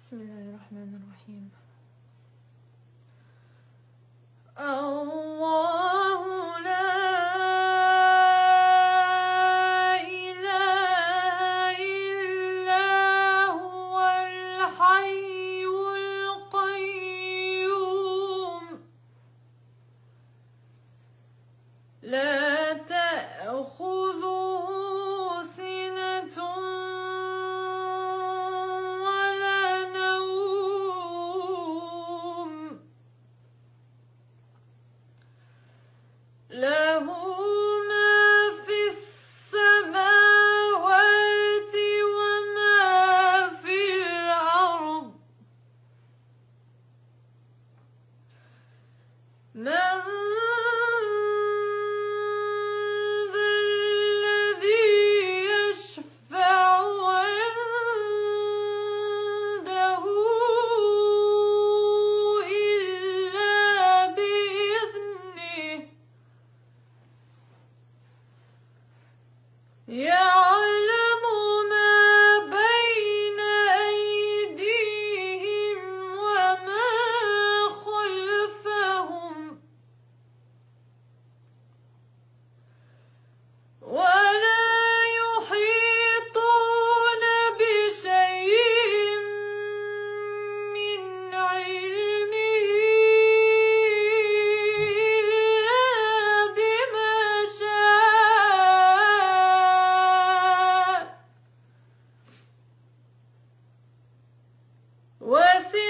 بسم الله الرحمن الرحيم. الله لا إله إلا هو الحي القيوم لا تأخذه سنة ولا نوم له ما في السماوات وما في الأرض من ذا الذي يشفع عنده إلا بإذنه يعلم ما بين أيديهم وما خلفهم ولا يحيطون بشيء من علمه إلا بما شاء وسع